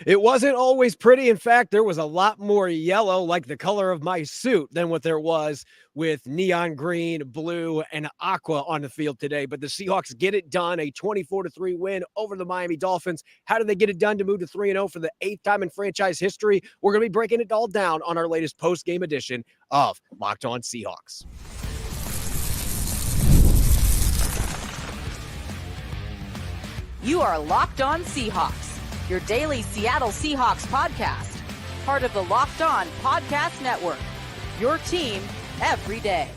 It wasn't always pretty. In fact, there was a lot more yellow, like the color of my suit, than what there was with neon green, blue, and aqua on the field today. But the Seahawks get it done, a 24-3 win over the Miami Dolphins. How did they get it done to move to 3-0 for the 8th time in franchise history? We're going to be breaking it all down on our latest post-game edition of Locked On Seahawks. You are Locked On Seahawks, your daily Seattle Seahawks podcast, part of the Locked On Podcast Network, your team every day.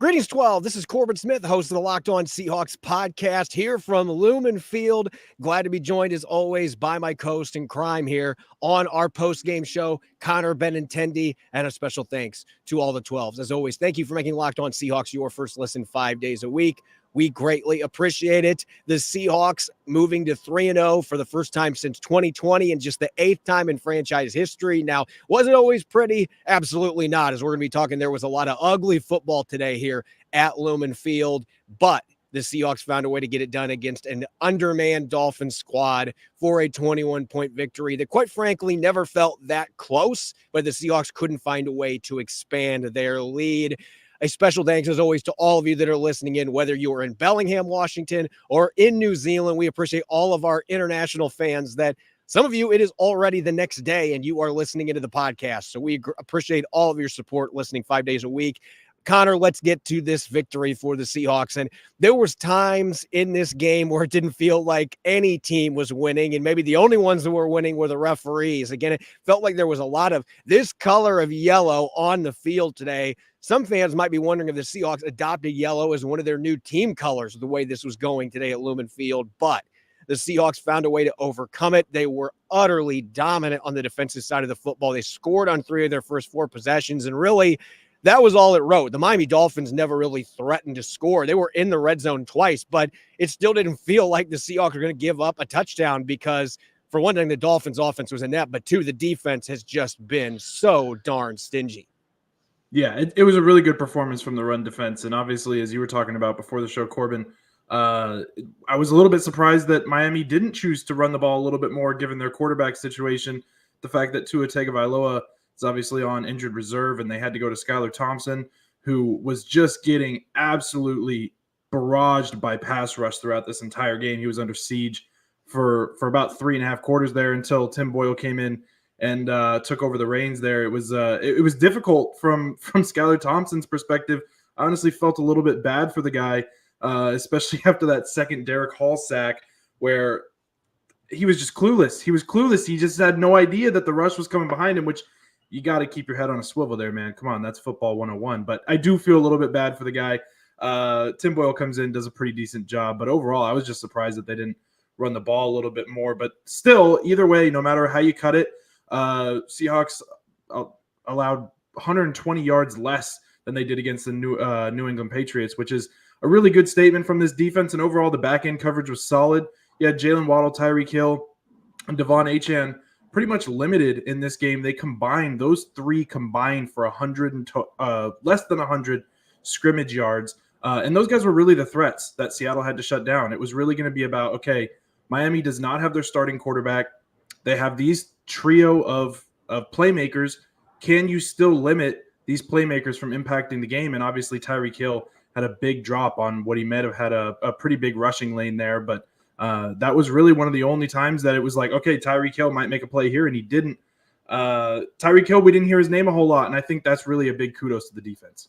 Greetings, 12. This is Corbin Smith, host of the Locked On Seahawks podcast here from Lumen Field. Glad to be joined, as always, by my co-host in crime here on our post-game show, Connor Benintendi, and a special thanks to all the 12s. As always, thank you for making Locked On Seahawks your first listen 5 days a week. We greatly appreciate it. The Seahawks moving to 3-0 for the first time since 2020 and just the 8th time in franchise history. Now, was it always pretty? Absolutely not. As we're going to be talking, there was a lot of ugly football today here at Lumen Field, but the Seahawks found a way to get it done against an undermanned Dolphins squad for a 21-point victory that, quite frankly, never felt that close, but the Seahawks couldn't find a way to expand their lead. A special thanks, as always, to all of you that are listening in, whether you are in Bellingham, Washington, or in New Zealand. We appreciate all of our international fans that some of you, it is already the next day and you are listening into the podcast. So we appreciate all of your support listening 5 days a week. Connor, let's get to this victory for the Seahawks. And there was times in this game where it didn't feel like any team was winning, and maybe the only ones that were winning were the referees. Again, it felt like there was a lot of this color of yellow on the field today. Some fans might be wondering if the Seahawks adopted yellow as one of their new team colors, the way this was going today at Lumen Field, but the Seahawks found a way to overcome it. They were utterly dominant on the defensive side of the football. They scored on 3 of their first 4 possessions, and really, that was all it wrote. The Miami Dolphins never really threatened to score. They were in the red zone twice, but it still didn't feel like the Seahawks were going to give up a touchdown because, for one thing, the Dolphins' offense was inept, but two, the defense has just been so darn stingy. Yeah, it was a really good performance from the run defense. And obviously, as you were talking about before the show, Corbin, I was a little bit surprised that Miami didn't choose to run the ball a little bit more given their quarterback situation. The fact that Tua Tagovailoa is obviously on injured reserve, and they had to go to Skylar Thompson, who was just getting absolutely barraged by pass rush throughout this entire game. He was under siege for about 3.5 quarters there until Tim Boyle came in and took over the reins there. It was difficult from Skylar Thompson's perspective. I honestly felt a little bit bad for the guy, especially after that second Derek Hall sack where he was just clueless. He was clueless. He just had no idea that the rush was coming behind him, which you got to keep your head on a swivel there, man. Come on, that's football 101. But I do feel a little bit bad for the guy. Tim Boyle comes in, does a pretty decent job. But overall, I was just surprised that they didn't run the ball a little bit more. But still, either way, no matter how you cut it, Seahawks allowed 120 yards less than they did against the New England Patriots, which is a really good statement from this defense. And overall, the back-end coverage was solid. You had Jalen Waddle, Tyreek Hill, and Devon Achane pretty much limited in this game. Those three combined for less than 100 scrimmage yards. And those guys were really the threats that Seattle had to shut down. It was really going to be about, okay, Miami does not have their starting quarterback. They have these trio of playmakers. Can you still limit these playmakers from impacting the game? And obviously Tyreek Hill had a big drop on what he might have had a pretty big rushing lane there. But that was really one of the only times that it was like, okay, Tyreek Hill might make a play here, and he didn't. Tyreek Hill, we didn't hear his name a whole lot, and I think that's really a big kudos to the defense.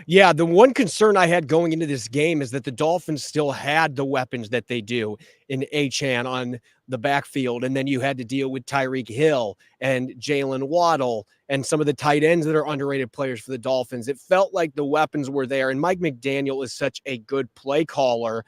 Yeah, the one concern I had going into this game is that the Dolphins still had the weapons that they do in Achane on the backfield, and then you had to deal with Tyreek Hill and Jalen Waddle and some of the tight ends that are underrated players for the Dolphins. It felt like the weapons were there, and Mike McDaniel is such a good play caller.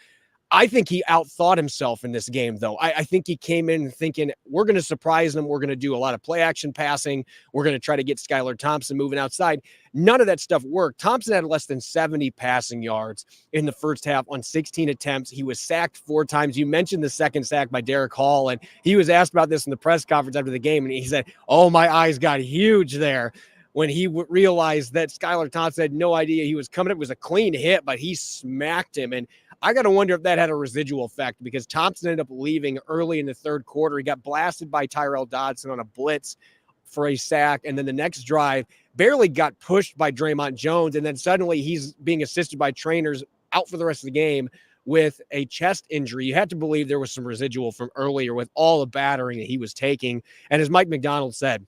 I think he outthought himself in this game, though. I think he came in thinking, we're going to surprise them. We're going to do a lot of play action passing. We're going to try to get Skylar Thompson moving outside. None of that stuff worked. Thompson had less than 70 passing yards in the first half on 16 attempts. He was sacked 4 times. You mentioned the second sack by Derek Hall, and he was asked about this in the press conference after the game, and he said, oh, my eyes got huge there when he realized that Skylar Thompson had no idea he was coming. It was a clean hit, but he smacked him. And I got to wonder if that had a residual effect because Thompson ended up leaving early in the third quarter. He got blasted by Tyrell Dodson on a blitz for a sack. And then the next drive barely got pushed by Draymond Jones. And then suddenly he's being assisted by trainers out for the rest of the game with a chest injury. You had to believe there was some residual from earlier with all the battering that he was taking. And as Mike McDonald said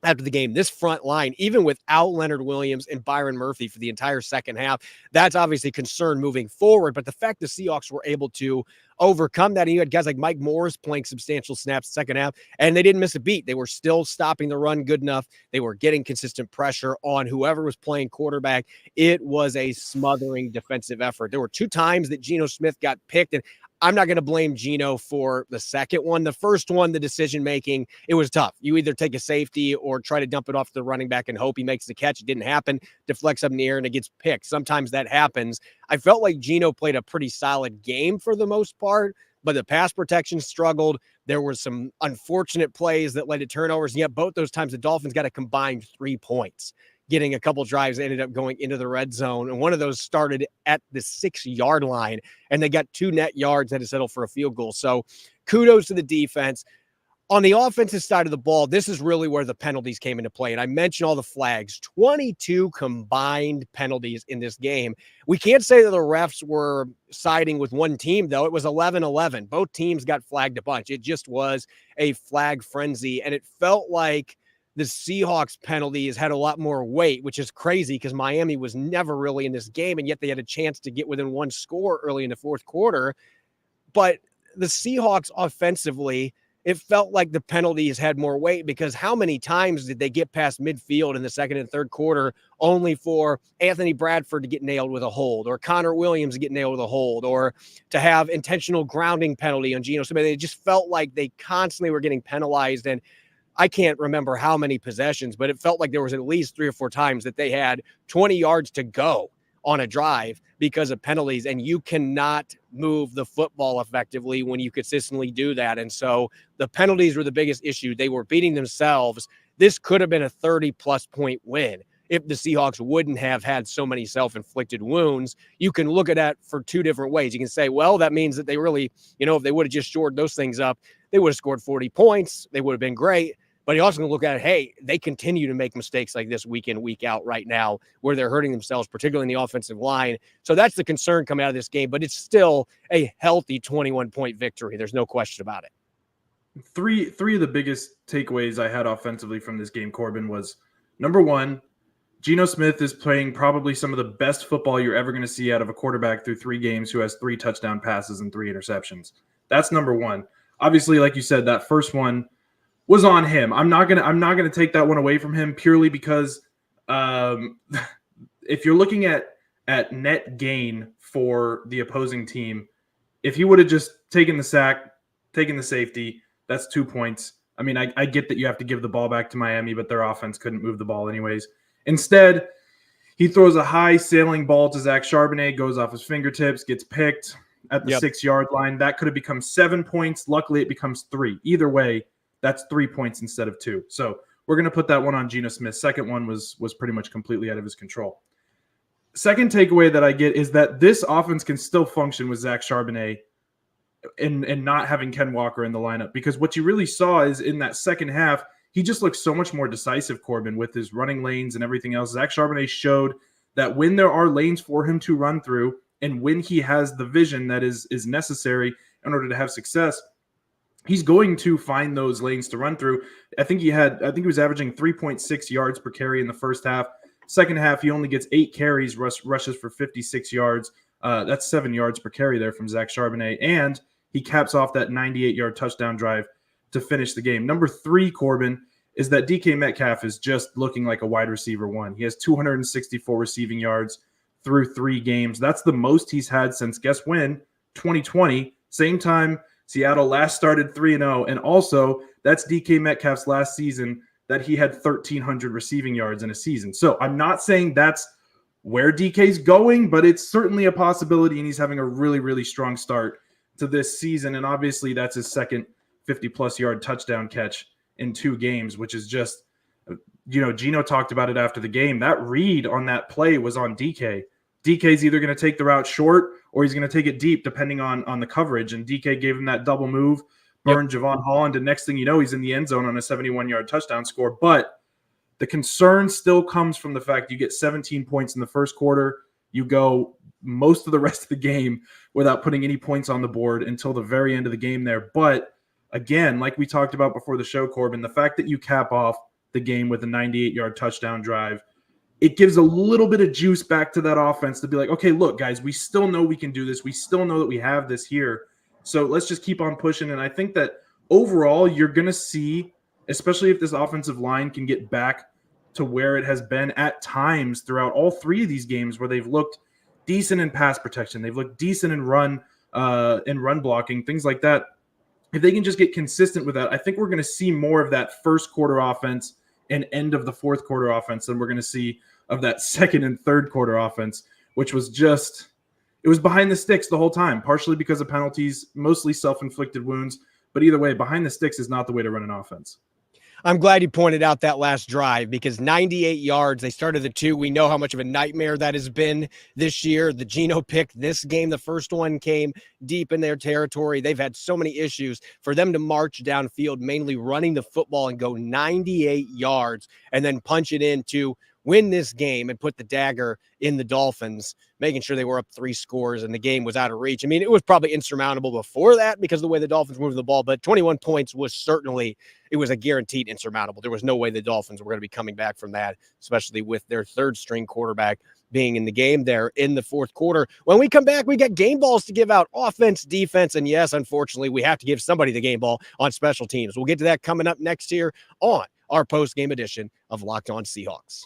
after the game, this front line, even without Leonard Williams and Byron Murphy for the entire second half, that's obviously a concern moving forward. But the fact the Seahawks were able to overcome that, and you had guys like Mike Morris playing substantial snaps second half, and they didn't miss a beat. They were still stopping the run good enough. They were getting consistent pressure on whoever was playing quarterback. It was a smothering defensive effort. There were 2 times that Geno Smith got picked, and I'm not going to blame Geno for the second one. The first one, the decision-making, it was tough. You either take a safety or try to dump it off to the running back and hope he makes the catch. It didn't happen. Deflects up in the air and it gets picked. Sometimes that happens. I felt like Geno played a pretty solid game for the most part, but the pass protection struggled. There were some unfortunate plays that led to turnovers, and yet both those times the Dolphins got a combined 3 points. Getting a couple drives, ended up going into the red zone. And one of those started at the 6-yard line, and they got 2 net yards and had to settle for a field goal. So kudos to the defense. On the offensive side of the ball, this is really where the penalties came into play. And I mentioned all the flags, 22 combined penalties in this game. We can't say that the refs were siding with one team, though. It was 11-11. Both teams got flagged a bunch. It just was a flag frenzy. And it felt like the Seahawks penalties had a lot more weight, which is crazy because Miami was never really in this game, and yet they had a chance to get within 1 score early in the fourth quarter. But the Seahawks offensively, it felt like the penalties had more weight because how many times did they get past midfield in the second and third quarter only for Anthony Bradford to get nailed with a hold, or Connor Williams to get nailed with a hold, or to have intentional grounding penalty on Geno Smith? It just felt like they constantly were getting penalized, and I can't remember how many possessions, but it felt like there was at least 3 or 4 times that they had 20 yards to go on a drive because of penalties, and you cannot move the football effectively when you consistently do that. And so the penalties were the biggest issue. They were beating themselves. This could have been a 30-plus point win if the Seahawks wouldn't have had so many self-inflicted wounds. You can look at that for 2 different ways. You can say, well, that means that they really, if they would have just shored those things up, they would have scored 40 points. They would have been great. But you also can look at it, hey, they continue to make mistakes like this week in, week out right now where they're hurting themselves, particularly in the offensive line. So that's the concern coming out of this game, but it's still a healthy 21-point victory. There's no question about it. Three of the biggest takeaways I had offensively from this game, Corbin, was number 1, Geno Smith is playing probably some of the best football you're ever going to see out of a quarterback through 3 games who has 3 touchdown passes and 3 interceptions. That's number 1. Obviously, like you said, that first one was on him. I'm not gonna take that one away from him purely because if you're looking at net gain for the opposing team, if he would have just taken the sack, taken the safety, that's 2 points. I mean, I get that you have to give the ball back to Miami, but their offense couldn't move the ball anyways. Instead, he throws a high sailing ball to Zach Charbonnet, goes off his fingertips, gets picked at the 6-yard line. That could have become 7 points. Luckily, it becomes 3. Either way, that's 3 points instead of 2. So we're going to put that one on Geno Smith. Second one was pretty much completely out of his control. Second takeaway that I get is that this offense can still function with Zach Charbonnet and not having Ken Walker in the lineup, because what you really saw is in that second half, he just looked so much more decisive, Corbin, with his running lanes and everything else. Zach Charbonnet showed that when there are lanes for him to run through and when he has the vision that is necessary in order to have success, he's going to find those lanes to run through. I think he was averaging 3.6 yards per carry in the first half. Second half, he only gets 8 carries, rushes for 56 yards. That's 7 yards per carry there from Zach Charbonnet. And he caps off that 98-yard touchdown drive to finish the game. Number 3, Corbin, is that DK Metcalf is just looking like a wide receiver 1. He has 264 receiving yards through 3 games. That's the most he's had since, guess when? 2020. Same time Seattle last started 3-0. And also, that's DK Metcalf's last season that he had 1,300 receiving yards in a season. So I'm not saying that's where DK's going, but it's certainly a possibility, and he's having a really, really strong start to this season. And obviously, that's his second 50-plus yard touchdown catch in 2 games, which is just, Geno talked about it after the game. That read on that play was on DK DK's either going to take the route short or he's going to take it deep, depending on the coverage. And DK gave him that double move, burned Javon Holland, and next thing you know, he's in the end zone on a 71-yard touchdown score. But the concern still comes from the fact you get 17 points in the first quarter. You go most of the rest of the game without putting any points on the board until the very end of the game there. But again, like we talked about before the show, Corbin, the fact that you cap off the game with a 98-yard touchdown drive, it gives a little bit of juice back to that offense to be like, okay, look, guys, we still know we can do this. We still know that we have this here. So let's just keep on pushing. And I think that overall you're going to see, especially if this offensive line can get back to where it has been at times throughout all three of these games where they've looked decent in pass protection. They've looked decent in run blocking, things like that. If they can just get consistent with that, I think we're going to see more of that first quarter offense and end of the fourth quarter offense than we're going to see of that second and third quarter offense, which was just, it was behind the sticks the whole time, partially because of penalties, mostly self-inflicted wounds. But either way, behind the sticks is not the way to run an offense. I'm glad you pointed out that last drive because 98 yards, they started the 2. We know how much of a nightmare that has been this year. The Geno pick this game, the first one came deep in their territory. They've had so many issues. For them to march downfield, mainly running the football and go 98 yards and then punch it in to win this game and put the dagger in the Dolphins, making sure they were up 3 scores and the game was out of reach. I mean, it was probably insurmountable before that because of the way the Dolphins moved the ball, but 21 points was certainly, it was a guaranteed insurmountable. There was no way the Dolphins were going to be coming back from that, especially with their third string quarterback being in the game there in the fourth quarter. When we come back, we got game balls to give out, offense, defense, and yes, unfortunately, we have to give somebody the game ball on special teams. We'll get to that coming up next here on our post-game edition of Locked On Seahawks.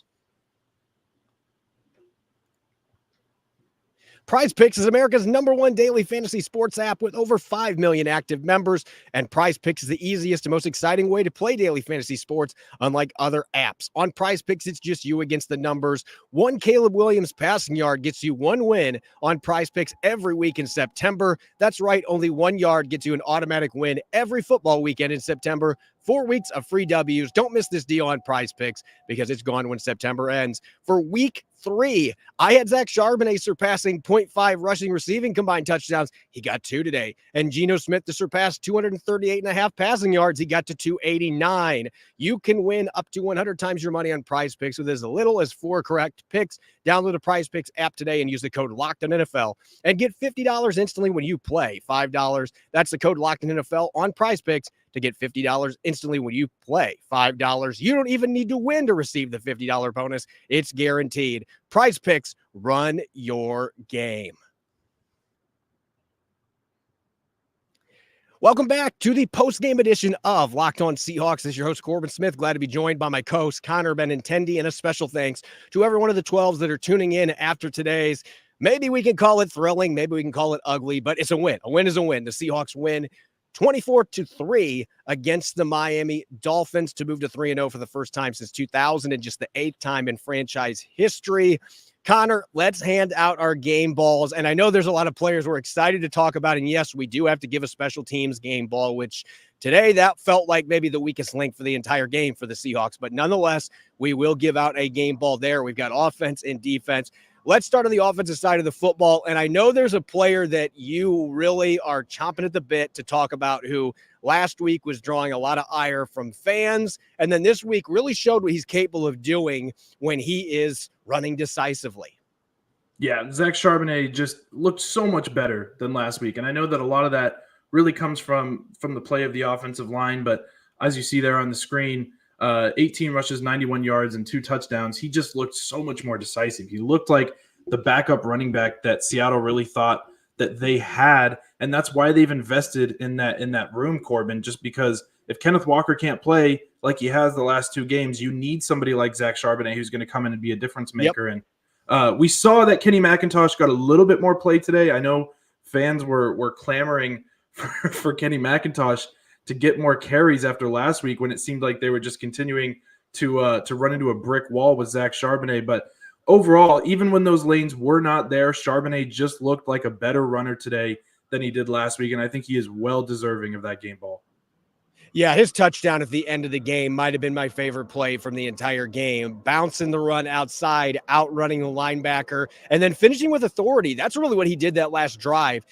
Prize Picks is America's #1 daily fantasy sports app with over 5 million active members, and Prize Picks is the easiest and most exciting way to play daily fantasy sports, unlike other apps. On Prize Picks, it's just you against the numbers. One Caleb Williams passing yard gets you 1 win on Prize Picks every week in September. That's right, only 1 yard gets you an automatic win every football weekend in September. 4 weeks of free W's. Don't miss this deal on Prize Picks because it's gone when September ends. For week 3, I had Zach Charbonnet surpassing 0.5 rushing receiving combined touchdowns. He got 2 today. And Geno Smith to surpass 238.5 passing yards. He got to 289. You can win up to 100 times your money on Prize Picks with as little as 4 correct picks. Download the Prize Picks app today and use the code LOCKEDONNFL and get $50 instantly when you play. $5. That's the code LOCKEDONNFL on Prize Picks to get $50 instantly when you play. $5. You don't even need to win to receive the $50 bonus. It's guaranteed. Prize Picks, run your game. Welcome back to the post-game edition of Locked On Seahawks. This is your host, Corbin Smith. Glad to be joined by my co-host, Connor Benintendi, and a special thanks to every one of the 12s that are tuning in after today's. Maybe we can call it thrilling, maybe we can call it ugly, but it's a win. A win is a win. The Seahawks win 24-3 against the Miami Dolphins to move to 3-0 for the first time since 2000 and just the 8th time in franchise history. Connor, let's hand out our game balls. And I know there's a lot of players we're excited to talk about. And yes, we do have to give a special teams game ball, which today that felt like maybe the weakest link for the entire game for the Seahawks. But nonetheless, we will give out a game ball there. We've got offense and defense. Let's start on the offensive side of the football. And I know there's a player that you really are chomping at the bit to talk about who last week was drawing a lot of ire from fans. And then this week really showed what he's capable of doing when he is running decisively. Yeah, Zach Charbonnet just looked so much better than last week. And I know that a lot of that really comes from the play of the offensive line. But as you see there on the screen, 18 rushes, 91 yards, and 2 touchdowns. He just looked so much more decisive. He looked like the backup running back that Seattle really thought that they had, and that's why they've invested in that room, Corbin, just because if Kenneth Walker can't play like he has the last 2 games, you need somebody like Zach Charbonnet who's going to come in and be a difference maker. Yep. And we saw that Kenny McIntosh got a little bit more play today. I know fans were clamoring for Kenny McIntosh to get more carries after last week when it seemed like they were just continuing to run into a brick wall with Zach Charbonnet. But overall, even when those lanes were not there, Charbonnet just looked like a better runner today than he did last week, and I think he is well deserving of that game ball. Yeah, his touchdown at the end of the game might have been my favorite play from the entire game. Bouncing the run outside, outrunning the linebacker, and then finishing with authority. That's really what he did that last drive.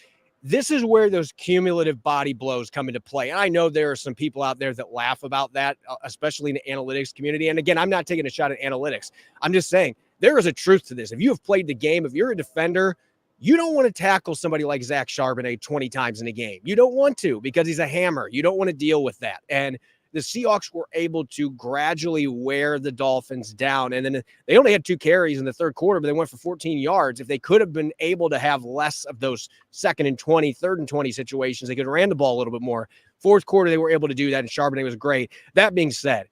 This is where those cumulative body blows come into play. And I know there are some people out there that laugh about that, especially in the analytics community. And again, I'm not taking a shot at analytics. I'm just saying there is a truth to this. If you have played the game, if you're a defender, you don't want to tackle somebody like Zach Charbonnet 20 times in a game. You don't want to because he's a hammer. You don't want to deal with that. And the Seahawks were able to gradually wear the Dolphins down. And then they only had 2 carries in the third quarter, but they went for 14 yards. If they could have been able to have less of those 2nd and 20, 3rd and 20 situations, they could have ran the ball a little bit more. Fourth quarter, they were able to do that, and Charbonnet was great. That being said,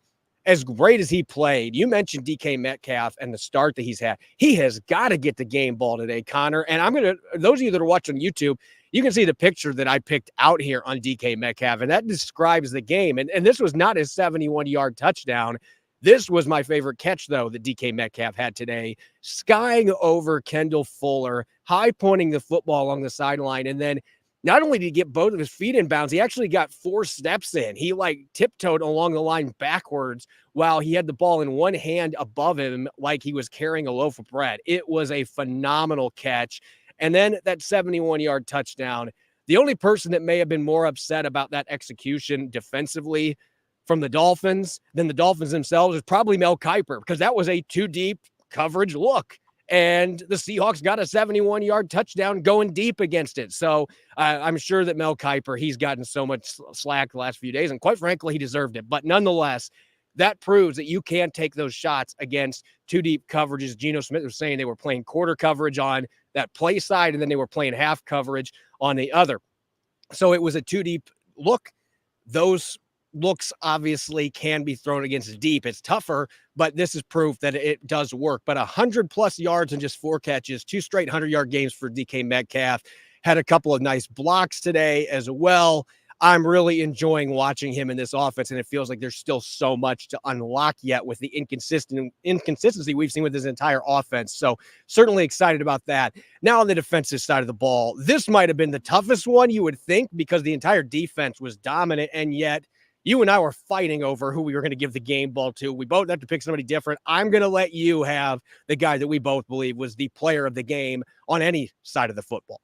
as great as he played, you mentioned DK Metcalf and the start that he's had. He has got to get the game ball today, Connor. And I'm going to, those of you that are watching on YouTube, you can see the picture that I picked out here on DK Metcalf, and that describes the game. And this was not his 71-yard touchdown. This was my favorite catch, though, that DK Metcalf had today, skying over Kendall Fuller, high pointing the football along the sideline, and then not only did he get both of his feet in bounds, he actually got 4 steps in. He tiptoed along the line backwards while he had the ball in one hand above him like he was carrying a loaf of bread. It was a phenomenal catch. And then that 71-yard touchdown, the only person that may have been more upset about that execution defensively from the Dolphins than the Dolphins themselves is probably Mel Kiper, because that was a too deep coverage look. And the Seahawks got a 71-yard touchdown going deep against it. So I'm sure that Mel Kiper, he's gotten so much slack the last few days, and quite frankly, he deserved it. But nonetheless, that proves that you can take those shots against too deep coverages. Geno Smith was saying they were playing quarter coverage on that play side, and then they were playing half coverage on the other. So it was a too deep look. Those looks obviously can be thrown against deep. It's tougher, but this is proof that it does work. But 100+ yards and just 4 catches, 2 straight 100-yard games for DK Metcalf. Had a couple of nice blocks today as well. I'm really enjoying watching him in this offense, and it feels like there's still so much to unlock yet with the inconsistency we've seen with his entire offense. So certainly excited about that. Now on the defensive side of the ball, this might have been the toughest one, you would think, because the entire defense was dominant, and yet you and I were fighting over who we were going to give the game ball to. We both have to pick somebody different. I'm going to let you have the guy that we both believe was the player of the game on any side of the football.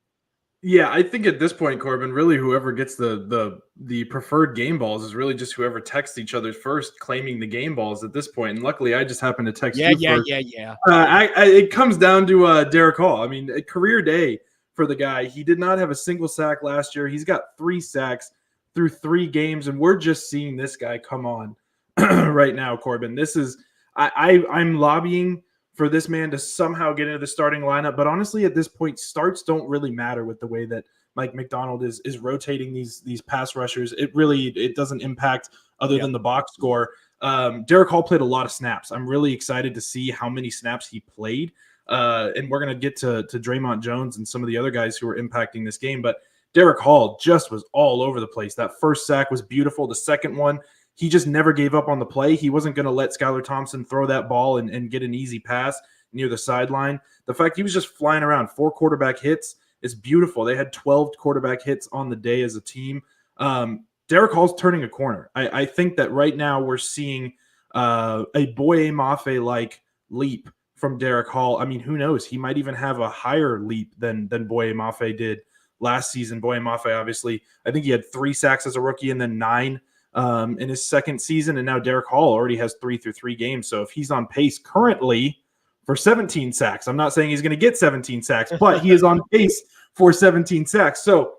Yeah, I think at this point, Corbin, really whoever gets the preferred game balls is really just whoever texts each other first, claiming the game balls at this point. And luckily, I just happened to text you first. Yeah. It comes down to Derek Hall. I mean, a career day for the guy. He did not have a single sack last year. He's got 3 sacks through 3 games, and we're just seeing this guy come on right now, Corbin. This is I'm lobbying for this man to somehow get into the starting lineup, but honestly, at this point, starts don't really matter with the way that Mike McDonald is rotating these pass rushers. It doesn't impact other than the box score. Derek Hall played a lot of snaps. I'm really excited to see how many snaps he played, and we're gonna get to Draymond Jones and some of the other guys who are impacting this game, but Derek Hall just was all over the place. That first sack was beautiful. The second one, he just never gave up on the play. He wasn't going to let Skylar Thompson throw that ball and get an easy pass near the sideline. The fact he was just flying around, 4 quarterback hits is beautiful. They had 12 quarterback hits on the day as a team. Derek Hall's turning a corner. I think that right now we're seeing a Boye Mafe-like leap from Derek Hall. I mean, who knows? He might even have a higher leap than Boye Mafe did last season. Boye Mafe, obviously, I think he had 3 sacks as a rookie and then 9 in his second season. And now Derek Hall already has 3 through 3 games. So if he's on pace currently for 17 sacks, I'm not saying he's going to get 17 sacks, but he is on pace for 17 sacks. So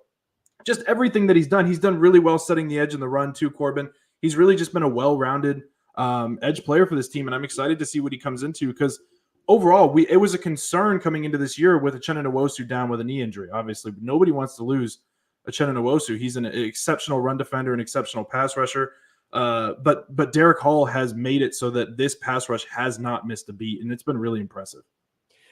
just everything that he's done really well setting the edge in the run too, Corbin. He's really just been a well-rounded edge player for this team. And I'm excited to see what he comes into, because overall, it was a concern coming into this year with Uchenna Nwosu down with a knee injury. Obviously, nobody wants to lose Uchenna Nwosu. He's an exceptional run defender, an exceptional pass rusher. But Derek Hall has made it so that this pass rush has not missed a beat, and it's been really impressive.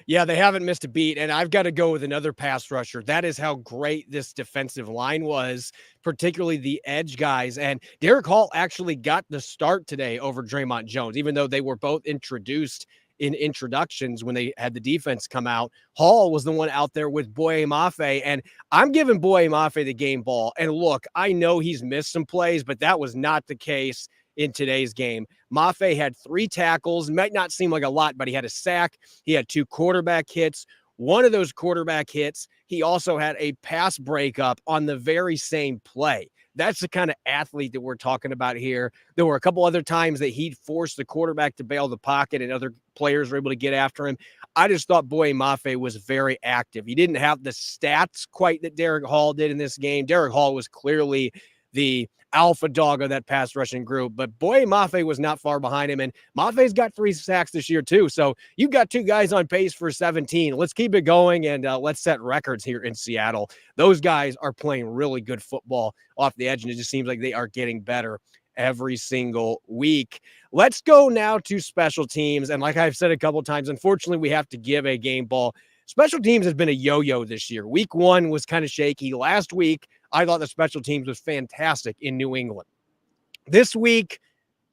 Yeah, they haven't missed a beat, and I've got to go with another pass rusher. That is how great this defensive line was, particularly the edge guys. And Derek Hall actually got the start today over Draymond Jones, even though they were both introduced in introductions when they had the defense come out. Hall was the one out there with Boye Mafe, and I'm giving Boye Mafe the game ball. And look, I know he's missed some plays, but that was not the case in today's game. Mafe had 3 tackles. Might not seem like a lot, but he had a sack. He had 2 quarterback hits. One of those quarterback hits, he also had a pass breakup on the very same play. That's the kind of athlete that we're talking about here. There were a couple other times that he'd forced the quarterback to bail the pocket and other players were able to get after him. I just thought Boye Mafe was very active. He didn't have the stats quite that Derek Hall did in this game. Derek Hall was clearly the alpha dog of that pass rushing group, but Boye Mafe was not far behind him, and Mafe's got 3 sacks this year too. So you've got 2 guys on pace for 17. Let's keep it going, and let's set records here in Seattle. Those guys are playing really good football off the edge, and it just seems like they are getting better every single week. Let's go now to special teams, and like I've said a couple times, unfortunately, we have to give a game ball. Special teams has been a yo-yo this year. Week 1 was kind of shaky. Last week, I thought the special teams was fantastic in New England. This week,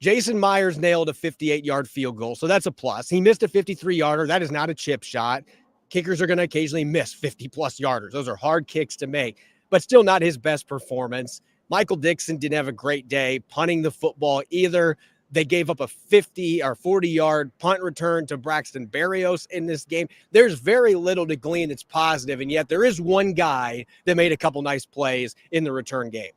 Jason Myers nailed a 58-yard field goal, so that's a plus. He missed a 53-yarder. That is not a chip shot. Kickers are going to occasionally miss 50-plus yarders. Those are hard kicks to make, but still not his best performance. Michael Dixon didn't have a great day punting the football either. They gave up a 50 or 40-yard punt return to Braxton Berrios in this game. There's very little to glean that's positive, and yet there is one guy that made a couple nice plays in the return game.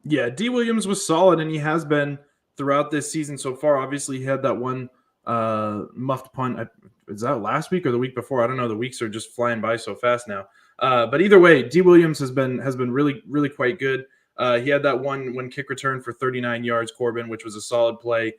Yeah, D. Williams was solid, and he has been throughout this season so far. Obviously, he had that one muffed punt. Is that last week or the week before? I don't know. The weeks are just flying by so fast now. But either way, D. Williams has been really, really quite good. He had that one kick return for 39 yards, Corbin, which was a solid play.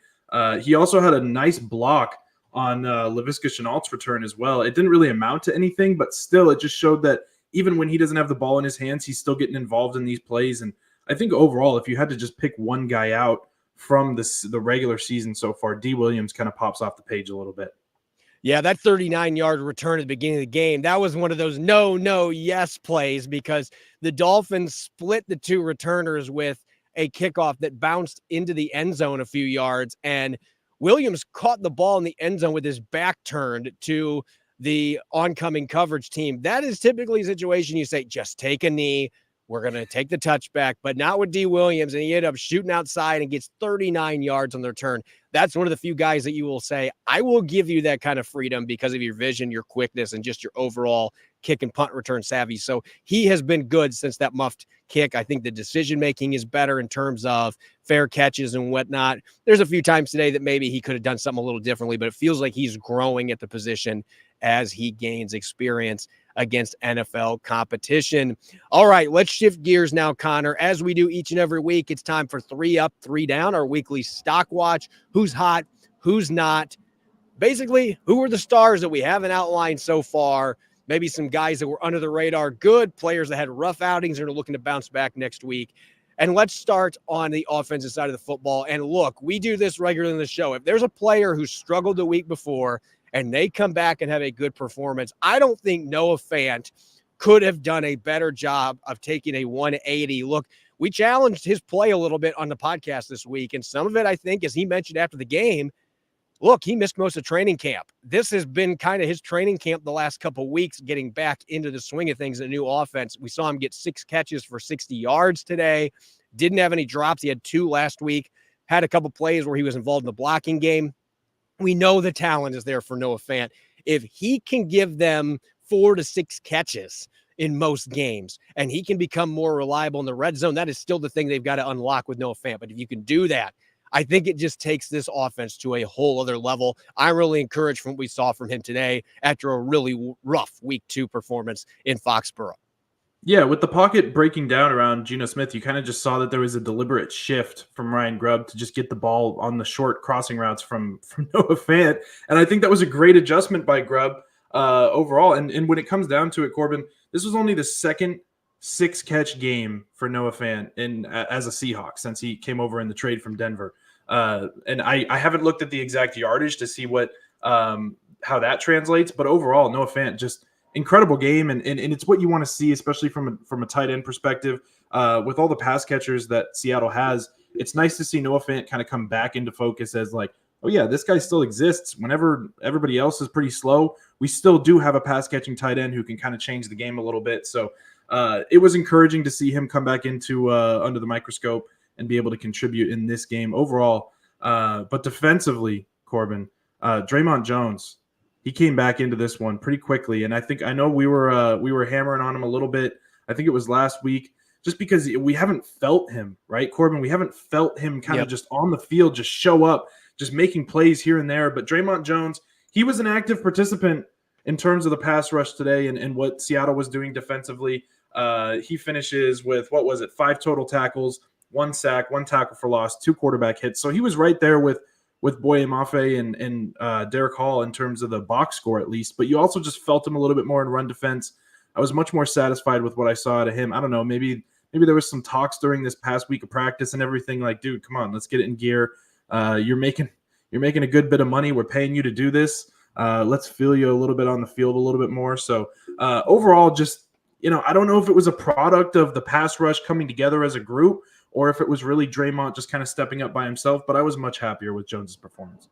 He also had a nice block on Laviska Shenault's return as well. It didn't really amount to anything, but still it just showed that even when he doesn't have the ball in his hands, he's still getting involved in these plays. And I think overall, if you had to just pick one guy out from the regular season so far, D. Williams kind of pops off the page a little bit. Yeah, that 39-yard return at the beginning of the game, that was one of those no, yes plays because the Dolphins split the 2 returners with a kickoff that bounced into the end zone a few yards, and Williams caught the ball in the end zone with his back turned to the oncoming coverage team. That is typically a situation you say, just take a knee. We're going to take the touchback, but not with D. Williams, and he ended up shooting outside and gets 39 yards on the return. That's one of the few guys that you will say, I will give you that kind of freedom because of your vision, your quickness, and just your overall kick and punt return savvy. So he has been good since that muffed kick. I think the decision-making is better in terms of fair catches and whatnot. There's a few times today that maybe he could have done something a little differently, but it feels like he's growing at the position as he gains experience against NFL competition. All right, let's shift gears now, Connor. As we do each and every week, it's time for 3 Up, 3 Down, our weekly stock watch. Who's hot, who's not. Basically, who are the stars that we haven't outlined so far? Maybe some guys that were under the radar, good players that had rough outings and are looking to bounce back next week. And let's start on the offensive side of the football. And look, we do this regularly in the show. If there's a player who struggled the week before and they come back and have a good performance, I don't think Noah Fant could have done a better job of taking a 180. Look, we challenged his play a little bit on the podcast this week, and some of it, I think, as he mentioned after the game, look, he missed most of training camp. This has been kind of his training camp the last couple of weeks, getting back into the swing of things in a new offense. We saw him get 6 catches for 60 yards today. Didn't have any drops. He had 2 last week. Had a couple plays where he was involved in the blocking game. We know the talent is there for Noah Fant. If he can give them 4 to 6 catches in most games and he can become more reliable in the red zone, that is still the thing they've got to unlock with Noah Fant. But if you can do that, I think it just takes this offense to a whole other level. I'm really encouraged from what we saw from him today after a really rough week 2 performance in Foxborough. Yeah, with the pocket breaking down around Geno Smith, you kind of just saw that there was a deliberate shift from Ryan Grubb to just get the ball on the short crossing routes from Noah Fant. And I think that was a great adjustment by Grubb overall. And when it comes down to it, Corbin, this was only the second 6-catch game for Noah Fant as a Seahawk since he came over in the trade from Denver. And I haven't looked at the exact yardage to see what how that translates. But overall, Noah Fant just incredible game, and it's what you want to see, especially from a tight end perspective. With all the pass catchers that Seattle has, it's nice to see Noah Fant kind of come back into focus as like oh yeah, this guy still exists. Whenever everybody else is pretty slow, we still do have a pass catching tight end who can kind of change the game a little bit. So it was encouraging to see him come back into under the microscope and be able to contribute in this game overall. But defensively, Corbin, Draymond Jones, he came back into this one pretty quickly, and I know we were hammering on him a little bit. I think it was last week, just because we haven't felt him, right, Corbin? We haven't felt him kind of just on the field, just show up, just making plays here and there. But Draymond Jones, he was an active participant in terms of the pass rush today and what Seattle was doing defensively. He finishes with, 5 total tackles, 1 sack, 1 tackle for loss, 2 quarterback hits. So he was right there with Boye Mafe and Derek Hall in terms of the box score at least. But you also just felt him a little bit more in run defense. I was much more satisfied with what I saw out of him. I don't know, maybe there was some talks during this past week of practice and everything like, dude, come on, let's get it in gear. You're making a good bit of money. We're paying you to do this. Let's feel you a little bit on the field a little bit more. So overall, just, I don't know if it was a product of the pass rush coming together as a group or if it was really Draymond just kind of stepping up by himself, but I was much happier with Jones's performance.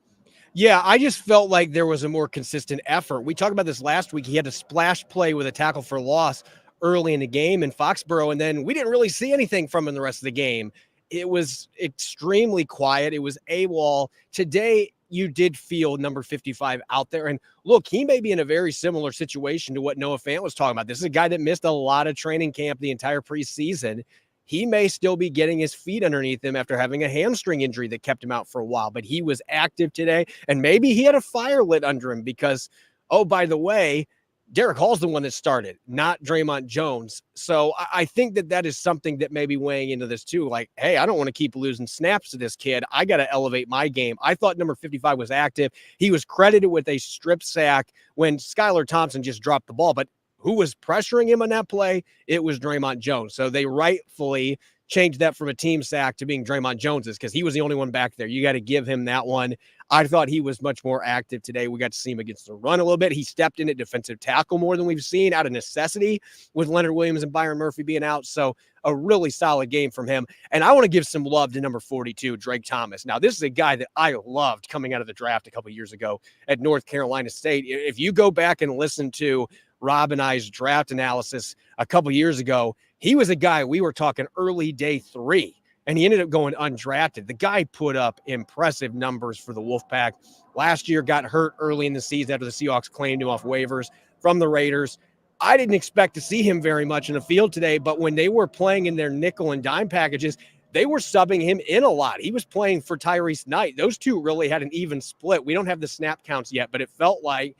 Yeah, I just felt like there was a more consistent effort. We talked about this last week. He had a splash play with a tackle for loss early in the game in Foxborough, and then we didn't really see anything from him the rest of the game. It was extremely quiet. It was AWOL. Today, you did feel number 55 out there. And look, he may be in a very similar situation to what Noah Fant was talking about. This is a guy that missed a lot of training camp the entire preseason. He may still be getting his feet underneath him after having a hamstring injury that kept him out for a while, but he was active today. And maybe he had a fire lit under him because, oh, by the way, Derek Hall's the one that started, not Draymond Jones. So I think that is something that may be weighing into this too. Like, hey, I don't want to keep losing snaps to this kid. I got to elevate my game. I thought number 55 was active. He was credited with a strip sack when Skylar Thompson just dropped the ball. But who was pressuring him on that play? It was Draymond Jones. So they rightfully changed that from a team sack to being Draymond Jones's because he was the only one back there. You got to give him that one. I thought he was much more active today. We got to see him against the run a little bit. He stepped in at defensive tackle more than we've seen out of necessity with Leonard Williams and Byron Murphy being out. So a really solid game from him. And I want to give some love to number 42, Drake Thomas. Now, this is a guy that I loved coming out of the draft a couple of years ago at North Carolina State. If you go back and listen to Rob and I's draft analysis a couple of years ago, he was a guy we were talking early day 3. And he ended up going undrafted. The guy put up impressive numbers for the Wolfpack. Last year got hurt early in the season after the Seahawks claimed him off waivers from the Raiders. I didn't expect to see him very much in the field today, but when they were playing in their nickel and dime packages, they were subbing him in a lot. He was playing for Tyrese Knight. Those two really had an even split. We don't have the snap counts yet, but it felt like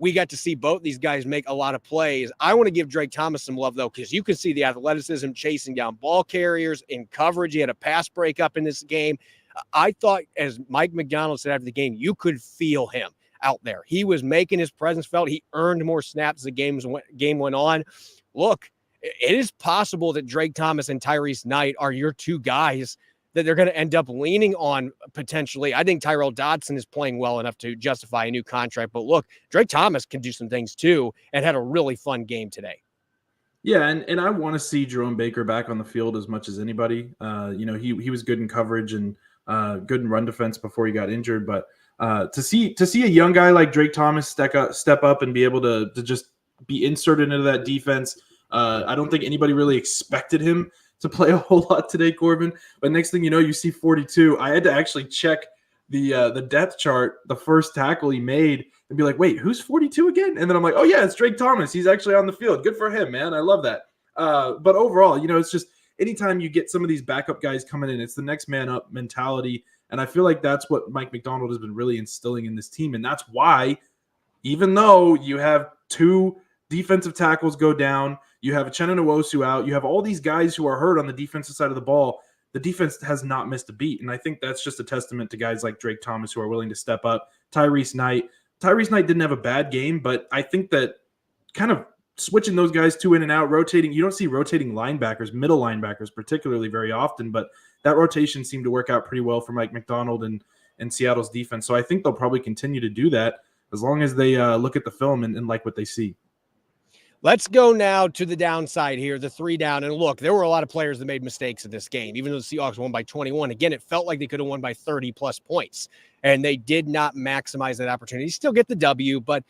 we got to see both these guys make a lot of plays. I want to give Drake Thomas some love, though, because you can see the athleticism chasing down ball carriers in coverage. He had a pass breakup in this game. I thought, as Mike McDonald said after the game, you could feel him out there. He was making his presence felt. He earned more snaps as the game went on. Look, it is possible that Drake Thomas and Tyrese Knight are your two guys that they're going to end up leaning on potentially. I think Tyrell Dodson is playing well enough to justify a new contract. But look, Drake Thomas can do some things too and had a really fun game today. Yeah, and I want to see Jerome Baker back on the field as much as anybody. He was good in coverage and good in run defense before he got injured. But to see a young guy like Drake Thomas step up and be able to just be inserted into that defense, I don't think anybody really expected him to play a whole lot today, Corbin. But next thing you know, you see 42. I had to actually check the depth chart, the first tackle he made, and be like, wait, who's 42 again? And then I'm like, oh yeah, it's Drake Thomas. He's actually on the field. Good for him, man. I love that. But overall, it's just anytime you get some of these backup guys coming in, it's the next man up mentality. And I feel like that's what Mike McDonald has been really instilling in this team. And that's why, even though you have 2 defensive tackles go down, you have Uchenna Nwosu out, you have all these guys who are hurt on the defensive side of the ball, the defense has not missed a beat. And I think that's just a testament to guys like Drake Thomas who are willing to step up. Tyrese Knight didn't have a bad game, but I think that kind of switching those guys 2 in and out, rotating, you don't see rotating linebackers, middle linebackers particularly very often, but that rotation seemed to work out pretty well for Mike McDonald and Seattle's defense. So I think they'll probably continue to do that as long as they look at the film and like what they see. Let's go now to the downside here, the 3 down. And look, there were a lot of players that made mistakes in this game, even though the Seahawks won by 21. Again, it felt like they could have won by 30 plus points, and they did not maximize that opportunity. Still get the W, but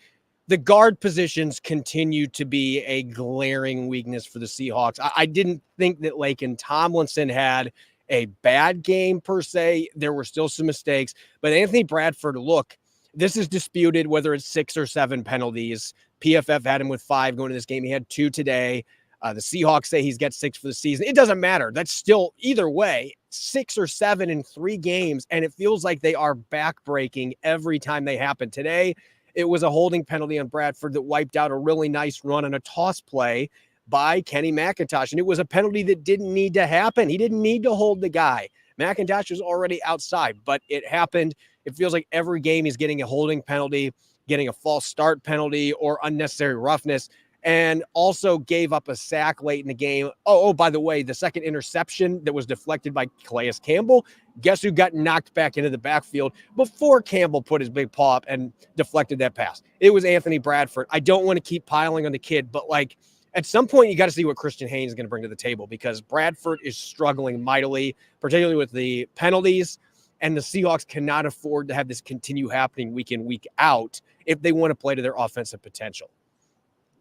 the guard positions continue to be a glaring weakness for the Seahawks. I didn't think that Laken Tomlinson had a bad game per se. There were still some mistakes, but Anthony Bradford, look, this is disputed whether it's 6 or 7 penalties. PFF had him with 5 going to this game. He had 2 today. The Seahawks say he's got 6 for the season. It doesn't matter. That's still, either way, 6 or 7 in 3 games, and it feels like they are backbreaking every time they happen. Today, it was a holding penalty on Bradford that wiped out a really nice run on a toss play by Kenny McIntosh, and it was a penalty that didn't need to happen. He didn't need to hold the guy. McIntosh was already outside, but it happened. It feels like every game he's getting a holding penalty, getting a false start penalty, or unnecessary roughness, and also gave up a sack late in the game. Oh, by the way, the second interception that was deflected by Calais Campbell, guess who got knocked back into the backfield before Campbell put his big paw up and deflected that pass? It was Anthony Bradford. I don't want to keep piling on the kid, but like at some point you got to see what Christian Haynes is going to bring to the table, because Bradford is struggling mightily, particularly with the penalties. And the Seahawks cannot afford to have this continue happening week in, week out if they want to play to their offensive potential.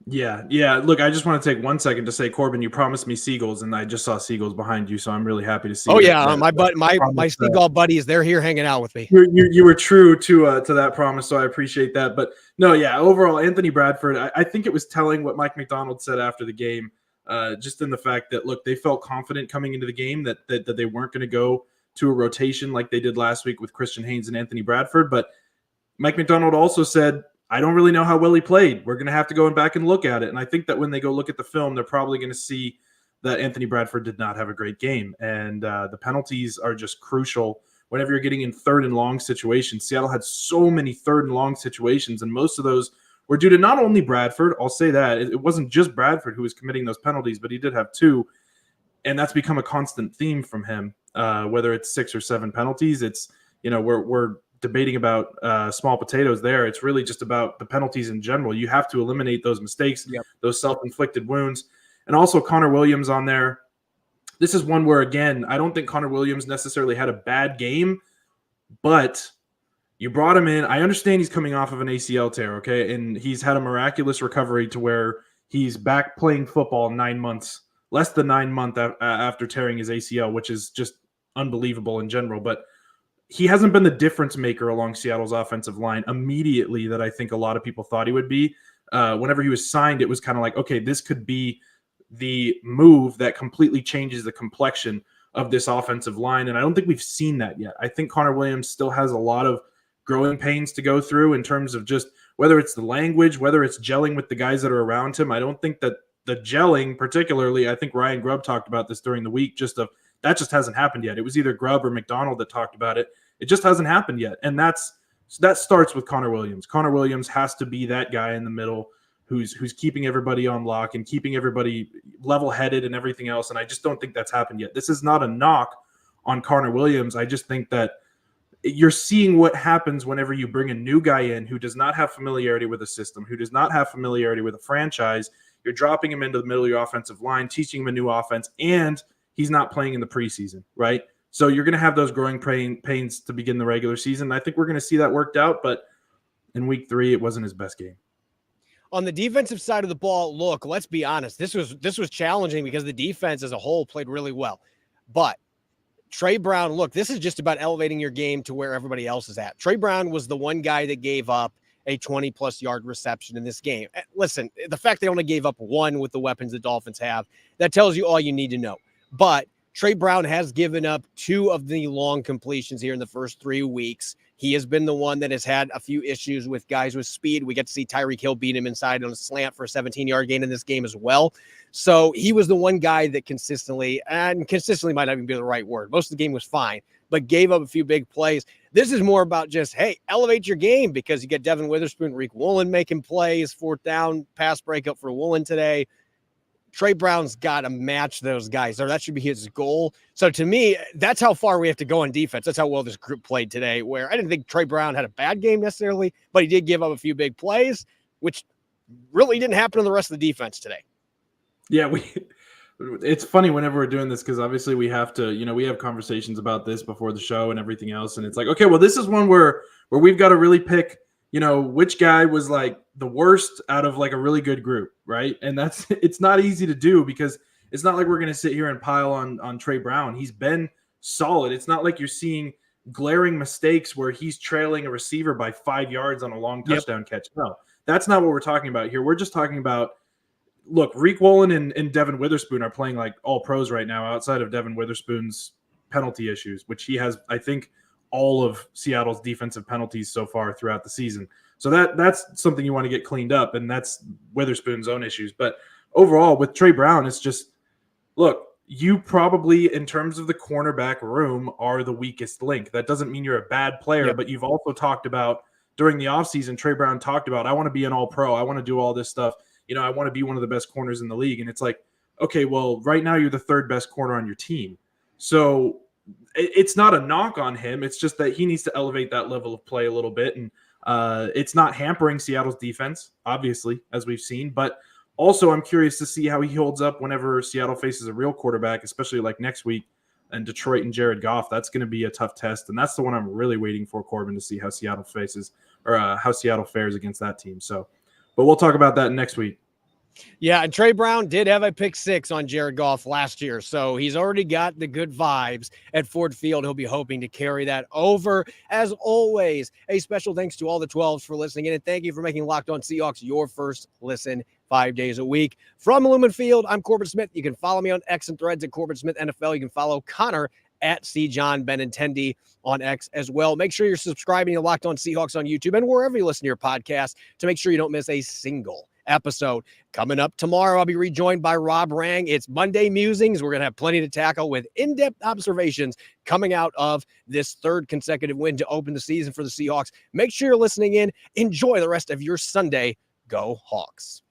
Yeah. Look, I just want to take 1 second to say, Corbin, you promised me seagulls, and I just saw seagulls behind you, so I'm really happy to see. Oh yeah, my seagull buddies, they're here hanging out with me. You were true to that promise, so I appreciate that. But no, yeah, overall, Anthony Bradford, I think it was telling what Mike McDonald said after the game, just in the fact that, look, they felt confident coming into the game that they weren't going to go to a rotation like they did last week with Christian Haynes and Anthony Bradford. But Mike McDonald also said, I don't really know how well he played. We're going to have to go back and look at it. And I think that when they go look at the film, they're probably going to see that Anthony Bradford did not have a great game. And the penalties are just crucial whenever you're getting in 3rd and long situations. Seattle had so many 3rd and long situations, and most of those were due to not only Bradford. I'll say that. It wasn't just Bradford who was committing those penalties, but he did have 2. And that's become a constant theme from him. Whether it's 6 or 7 penalties, it's, we're debating about small potatoes there. It's really just about the penalties in general. You have to eliminate those mistakes, those self-inflicted wounds. And also Connor Williams on there. This is one where, again, I don't think Connor Williams necessarily had a bad game, but you brought him in. I understand he's coming off of an ACL tear, okay? And he's had a miraculous recovery to where he's back playing football 9 months, less than 9 months after tearing his ACL, which is just unbelievable in general. But he hasn't been the difference maker along Seattle's offensive line immediately that I think a lot of people thought he would be. Whenever he was signed, it was kind of like, okay, this could be the move that completely changes the complexion of this offensive line. And I don't think we've seen that yet. I think Connor Williams still has a lot of growing pains to go through in terms of just whether it's the language, whether it's gelling with the guys that are around him. I don't think that the gelling particularly, I think Ryan Grubb talked about this during the week, that just hasn't happened yet. It was either Grubb or McDonald that talked about it. It just hasn't happened yet. And that starts with Connor Williams. Connor Williams has to be that guy in the middle who's keeping everybody on lock and keeping everybody level-headed and everything else. And I just don't think that's happened yet. This is not a knock on Connor Williams. I just think that you're seeing what happens whenever you bring a new guy in who does not have familiarity with a system, who does not have familiarity with a franchise. You're dropping him into the middle of your offensive line, teaching him a new offense, and he's not playing in the preseason, right? So you're going to have those growing pains to begin the regular season. I think we're going to see that worked out, but in week 3, it wasn't his best game. On the defensive side of the ball, look, let's be honest. This was challenging because the defense as a whole played really well. But Trey Brown, look, this is just about elevating your game to where everybody else is at. Trey Brown was the one guy that gave up a 20-plus yard reception in this game. Listen, the fact they only gave up 1 with the weapons the Dolphins have, that tells you all you need to know. But Trey Brown has given up 2 of the long completions here in the first 3 weeks. He has been the one that has had a few issues with guys with speed. We get to see Tyreek Hill beat him inside on a slant for a 17-yard gain in this game as well. So he was the one guy that consistently might not even be the right word. Most of the game was fine, but gave up a few big plays. This is more about just, hey, elevate your game, because you get Devin Witherspoon, Reek Woolen making plays, 4th down pass breakup for Woolen today. Trey Brown's got to match those guys, or that should be his goal. So to me, that's how far we have to go on defense. That's how well this group played today, where I didn't think Trey Brown had a bad game necessarily, but he did give up a few big plays, which really didn't happen to the rest of the defense today. Yeah, it's funny whenever we're doing this because obviously we have to, we have conversations about this before the show and everything else. And it's like, okay, well, this is one where we've got to really pick, which guy was like the worst out of like a really good group, right? And it's not easy to do because it's not like we're going to sit here and pile on Trey Brown. He's been solid. It's not like you're seeing glaring mistakes where he's trailing a receiver by 5 yards on a long touchdown catch. No, that's not what we're talking about here. We're just talking about, look, Reek Wolin and Devin Witherspoon are playing like all pros right now outside of Devin Witherspoon's penalty issues, which he has, I think, all of Seattle's defensive penalties so far throughout the season. So that's something you want to get cleaned up, and that's Witherspoon's own issues. But overall, with Trey Brown, it's just, look, you probably, in terms of the cornerback room, are the weakest link. That doesn't mean you're a bad player, but you've also talked about, during the offseason, Trey Brown talked about, I want to be an all-pro. I want to do all this stuff. I want to be one of the best corners in the league. And it's like, okay, well, right now you're the third best corner on your team. So it's not a knock on him. It's just that he needs to elevate that level of play a little bit. And it's not hampering Seattle's defense, obviously, as we've seen. But also, I'm curious to see how he holds up whenever Seattle faces a real quarterback, especially like next week, and Detroit and Jared Goff. That's going to be a tough test. And that's the one I'm really waiting for, Corbin, to see how Seattle faces or how Seattle fares against that team. So, but we'll talk about that next week. Yeah, and Trey Brown did have a pick 6 on Jared Goff last year, so he's already got the good vibes at Ford Field. He'll be hoping to carry that over. As always, a special thanks to all the 12s for listening in, and thank you for making Locked On Seahawks your first listen 5 days a week. From Lumen Field, I'm Corbin Smith. You can follow me on X and Threads at Corbin Smith NFL. You can follow Connor at CJohn Benintendi on X as well. Make sure you're subscribing to Locked On Seahawks on YouTube and wherever you listen to your podcast to make sure you don't miss a single episode. Coming up tomorrow, I'll be rejoined by Rob Rang. It's Monday Musings. We're going to have plenty to tackle with in-depth observations coming out of this third consecutive win to open the season for the Seahawks. Make sure you're listening in. Enjoy the rest of your Sunday. Go Hawks.